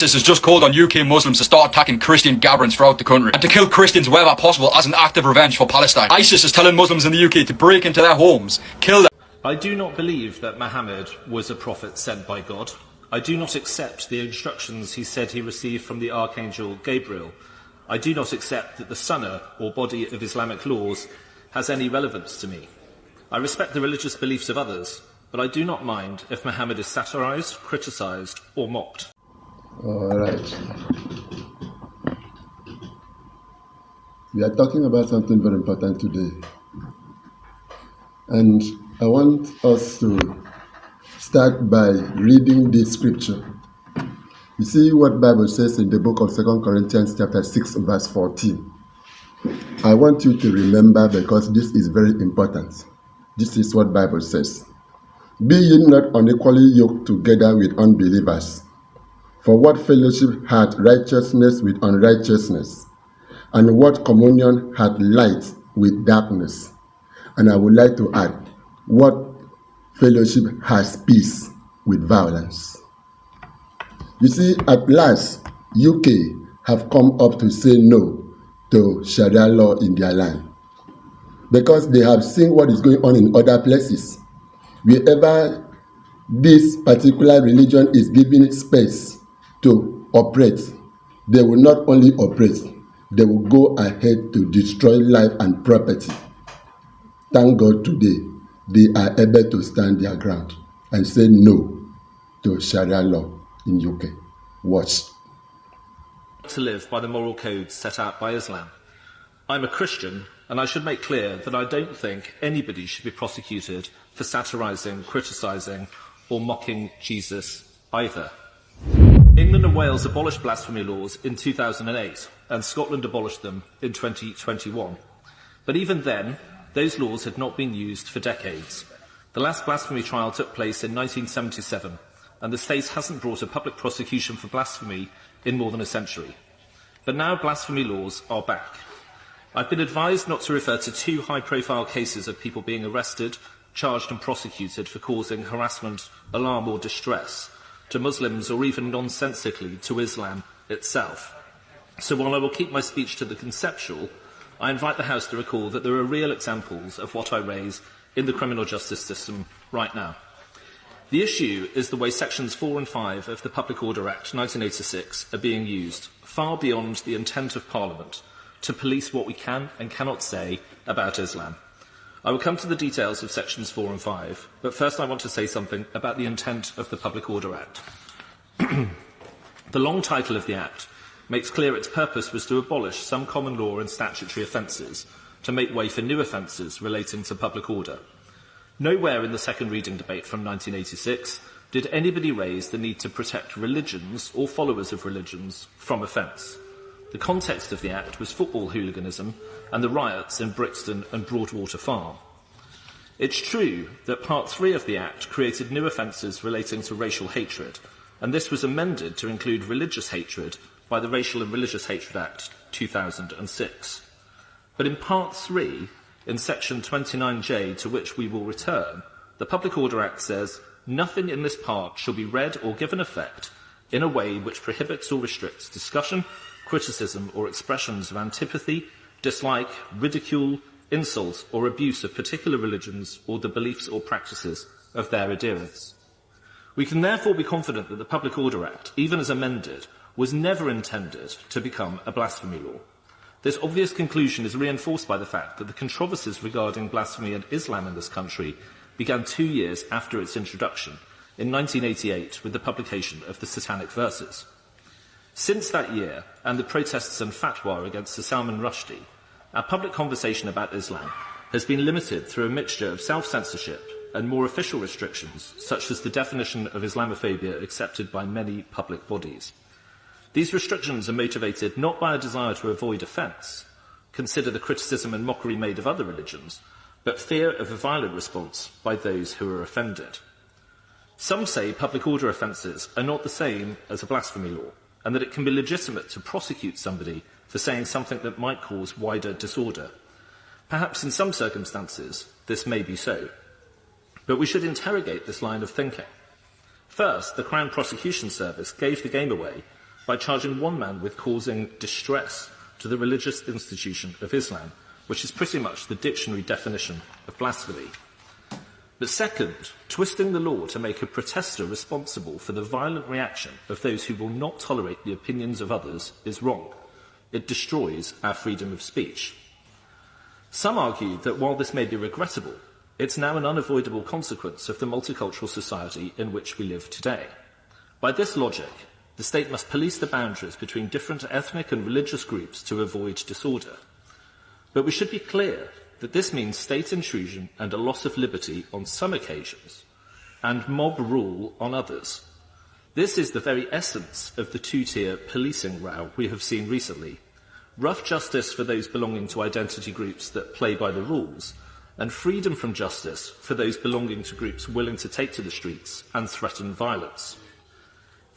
This has just called on UK Muslims to start attacking Christian gatherings throughout the country and to kill Christians wherever possible as an act of revenge for Palestine. ISIS is telling Muslims in the UK to break into their homes, kill them. I do not believe that Muhammad was a prophet sent by God. I do not accept the instructions he said he received from the Archangel Gabriel. I do not accept that the sunnah, or body of Islamic laws, has any relevance to me. I respect the religious beliefs of others, but I do not mind if Muhammad is satirized, criticized, or mocked. All right. We are talking about something very important today. And I want us to start by reading this scripture. You see what Bible says in the book of 2 Corinthians chapter 6, verse 14. I want you to remember because this is very important. This is what Bible says. Be ye not unequally yoked together with unbelievers. For what fellowship hath righteousness with unrighteousness? And what communion hath light with darkness? And I would like to add, what fellowship has peace with violence? You see, at last, UK have come up to say no to Sharia law in their land. Because they have seen what is going on in other places. Wherever this particular religion is given space to operate, they will not only operate, they will go ahead to destroy life and property. Thank God today, they are able to stand their ground and say no to Sharia law in UK. Watch. To live by the moral codes set out by Islam. I'm a Christian, and I should make clear that I don't think anybody should be prosecuted for satirizing, criticizing, or mocking Jesus either. England and Wales abolished blasphemy laws in 2008, and Scotland abolished them in 2021. But even then, those laws had not been used for decades. The last blasphemy trial took place in 1977, and the state hasn't brought a public prosecution for blasphemy in more than a century. But now blasphemy laws are back. I've been advised not to refer to two high-profile cases of people being arrested, charged and prosecuted for causing harassment, alarm or distress to Muslims or even nonsensically to Islam itself. So while I will keep my speech to the conceptual, I invite the House to recall that there are real examples of what I raise in the criminal justice system right now. The issue is the way Sections 4 and 5 of the Public Order Act 1986 are being used, far beyond the intent of Parliament, to police what we can and cannot say about Islam. I will come to the details of Sections 4 and 5, but first I want to say something about the intent of the Public Order Act. The long title of the Act makes clear its purpose was to abolish some common law and statutory offences to make way for new offences relating to public order. Nowhere in the second reading debate from 1986 did anybody raise the need to protect religions or followers of religions from offence. The context of the Act was football hooliganism and the riots in Brixton and Broadwater Farm. It's true that Part 3 of the Act created new offences relating to racial hatred, and this was amended to include religious hatred by the Racial and Religious Hatred Act 2006. But in Part 3, in Section 29J, to which we will return, the Public Order Act says, "Nothing in this part shall be read or given effect in a way which prohibits or restricts discussion, criticism or expressions of antipathy, dislike, ridicule, insult or abuse of particular religions or the beliefs or practices of their adherents." We can therefore be confident that the Public Order Act, even as amended, was never intended to become a blasphemy law. This obvious conclusion is reinforced by the fact that the controversies regarding blasphemy and Islam in this country began 2 years after its introduction, in 1988, with the publication of the Satanic Verses. Since that year, and the protests and fatwa against Sir Salman Rushdie, our public conversation about Islam has been limited through a mixture of self-censorship and more official restrictions, such as the definition of Islamophobia accepted by many public bodies. These restrictions are motivated not by a desire to avoid offence, consider the criticism and mockery made of other religions, but fear of a violent response by those who are offended. Some say public order offences are not the same as a blasphemy law, and that it can be legitimate to prosecute somebody for saying something that might cause wider disorder. Perhaps in some circumstances this may be so, but we should interrogate this line of thinking. First, the Crown Prosecution Service gave the game away by charging one man with causing distress to the religious institution of Islam, which is pretty much the dictionary definition of blasphemy. But second, twisting the law to make a protester responsible for the violent reaction of those who will not tolerate the opinions of others is wrong. It destroys our freedom of speech. Some argue that while this may be regrettable, it's now an unavoidable consequence of the multicultural society in which we live today. By this logic, the state must police the boundaries between different ethnic and religious groups to avoid disorder. But we should be clear that this means state intrusion and a loss of liberty on some occasions, and mob rule on others. This is the very essence of the two-tier policing row we have seen recently. Rough justice for those belonging to identity groups that play by the rules, and freedom from justice for those belonging to groups willing to take to the streets and threaten violence.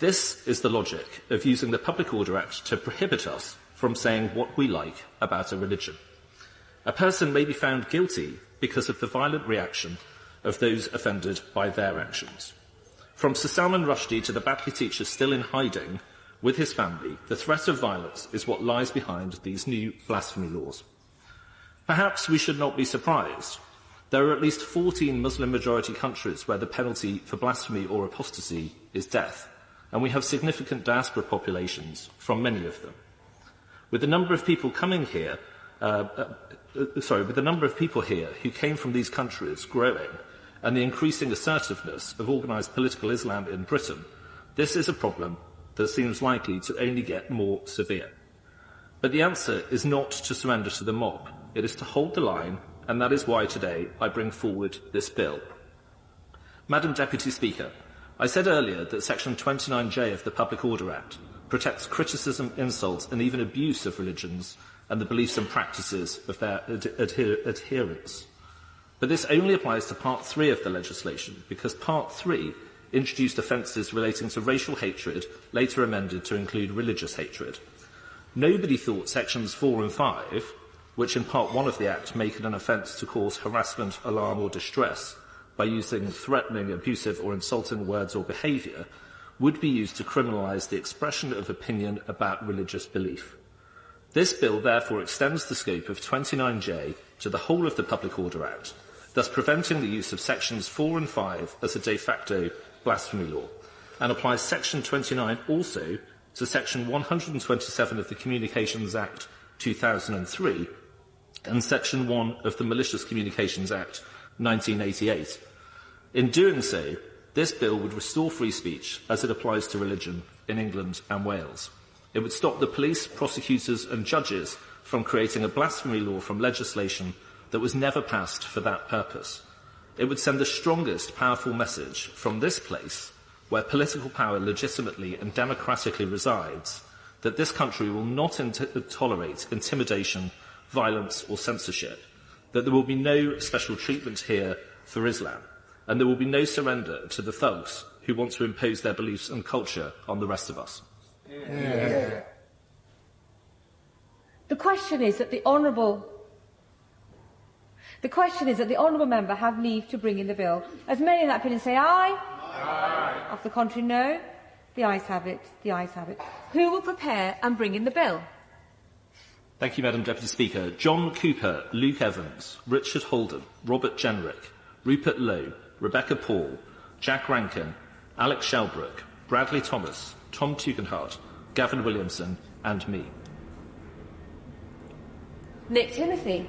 This is the logic of using the Public Order Act to prohibit us from saying what we like about a religion. A person may be found guilty because of the violent reaction of those offended by their actions. From Sir Salman Rushdie to the Batley teacher still in hiding with his family, the threat of violence is what lies behind these new blasphemy laws. Perhaps we should not be surprised. There are at least 14 Muslim-majority countries where the penalty for blasphemy or apostasy is death, and we have significant diaspora populations from many of them. With the number of people here who came from these countries growing, and the increasing assertiveness of organised political Islam in Britain, this is a problem that seems likely to only get more severe. But the answer is not to surrender to the mob. It is to hold the line, and that is why today I bring forward this bill. Madam Deputy Speaker, I said earlier that Section 29J of the Public Order Act protects criticism, insult, and even abuse of religions and the beliefs and practices of their adherents. But this only applies to Part 3 of the legislation, because Part 3 introduced offences relating to racial hatred, later amended to include religious hatred. Nobody thought Sections 4 and 5, which in Part 1 of the Act make it an offence to cause harassment, alarm or distress by using threatening, abusive or insulting words or behaviour, would be used to criminalise the expression of opinion about religious belief. This bill therefore extends the scope of 29J to the whole of the Public Order Act, thus preventing the use of Sections 4 and 5 as a de facto blasphemy law, and applies Section 29 also to Section 127 of the Communications Act 2003 and Section 1 of the Malicious Communications Act 1988. In doing so, this bill would restore free speech as it applies to religion in England and Wales. It would stop the police, prosecutors and judges from creating a blasphemy law from legislation that was never passed for that purpose. It would send the strongest powerful message from this place, where political power legitimately and democratically resides, that this country will not tolerate intimidation, violence or censorship, that there will be no special treatment here for Islam, and there will be no surrender to the thugs who want to impose their beliefs and culture on the rest of us. Yeah. The question is that the honourable member have leave to bring in the bill. As many in that opinion say aye. Aye. Of the contrary, no. The ayes have it. The ayes have it. Who will prepare and bring in the bill? Thank you, Madam Deputy Speaker. John Cooper, Luke Evans, Richard Holden, Robert Jenrick, Rupert Lowe, Rebecca Paul, Jack Rankin, Alex Shelbrook, Bradley Thomas, Tom Tugendhat, Gavin Williamson and me. Nick Timothy.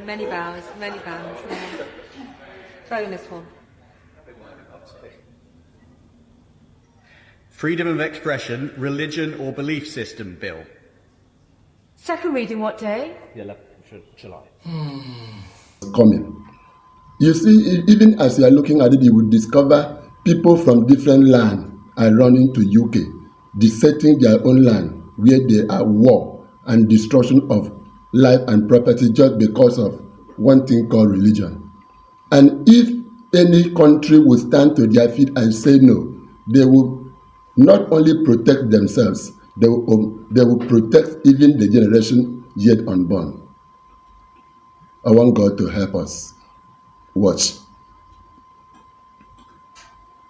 Many bows, many bows. Yeah. Bonus one. Freedom of Expression, Religion or Belief System Bill. Second reading what day? The 11th of July. Coming. You see, even as you are looking at it, you will discover people from different lands are running to UK, deserting their own land where there are war and destruction of life and property just because of one thing called religion. And if any country will stand to their feet and say no, they will not only protect themselves, they will protect even the generation yet unborn. I want God to help us. Watch.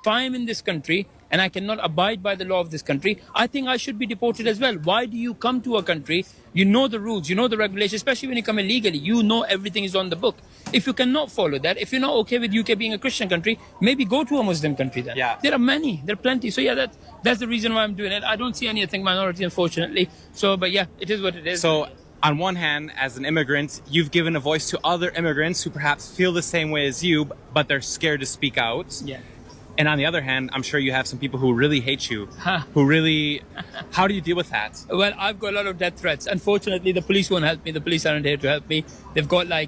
If I am in this country and I cannot abide by the law of this country, I think I should be deported as well. Why do you come to a country? You know the rules, you know the regulations, especially when you come illegally. You know everything is on the book. If you cannot follow that, if you're not okay with UK being a Christian country, maybe go to a Muslim country then. Yeah. There are many, there are plenty. So yeah, that's the reason why I'm doing it. I don't see any ethnic minority, unfortunately. So, but yeah, it is what it is. So, on one hand, as an immigrant, you've given a voice to other immigrants who perhaps feel the same way as you, but they're scared to speak out. Yeah. And on the other hand, I'm sure you have some people who really hate you, Huh. who really... How do you deal with that? Well, I've got a lot of death threats. Unfortunately, the police won't help me. The police aren't here to help me. They've got I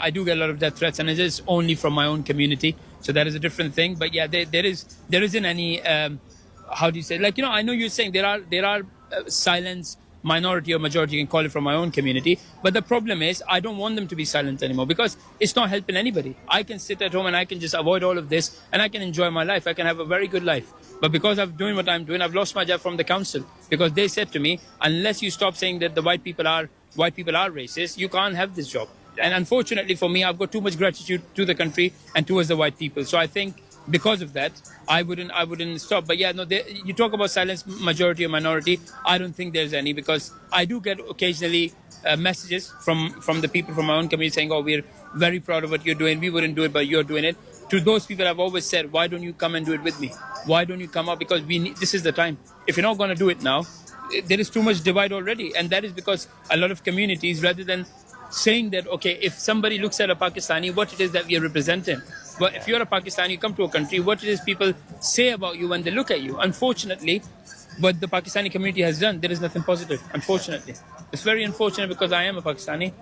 do get a lot of death threats, and it is only from my own community. So that is a different thing. But yeah, there isn't any, how do you say, I know you're saying there are silence, minority or majority, you can call it, from my own community. But the problem is, I don't want them to be silent anymore because it's not helping anybody. I can sit at home and I can just avoid all of this and I can enjoy my life. I can have a very good life. But because I'm doing what I'm doing, I've lost my job from the council because they said to me, unless you stop saying that the white people are racist, you can't have this job. And unfortunately for me, I've got too much gratitude to the country and towards the white people. So I think because of that, I wouldn't stop. But yeah, no, you talk about silence, majority or minority. I don't think there's any because I do get occasionally messages from the people from my own community saying, "Oh, we're very proud of what you're doing. We wouldn't do it, but you're doing it." To those people, I've always said, "Why don't you come and do it with me? Why don't you come up? Because this is the time. If you're not going to do it now, there is too much divide already, and that is because a lot of communities, rather than saying that, okay, if somebody looks at a Pakistani, what it is that we are representing. But if you're a Pakistani, you come to a country, what it is people say about you when they look at you. Unfortunately, what the Pakistani community has done, there is nothing positive, unfortunately. It's very unfortunate because I am a Pakistani.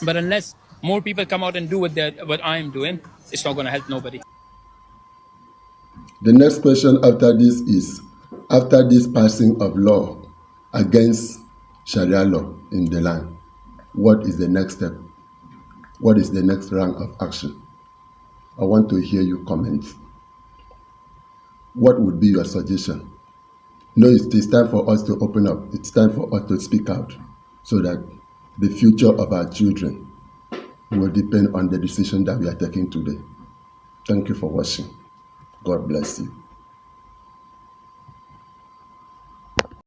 But unless more people come out and do what I am doing, it's not going to help nobody. The next question after this is, after this passing of law against Sharia law in the land, what is the next step? What is the next round of action? I want to hear you comment. What would be your suggestion? No, it is time for us to open up. It's time for us to speak out so that the future of our children will depend on the decision that we are taking today. Thank you for watching. God bless you.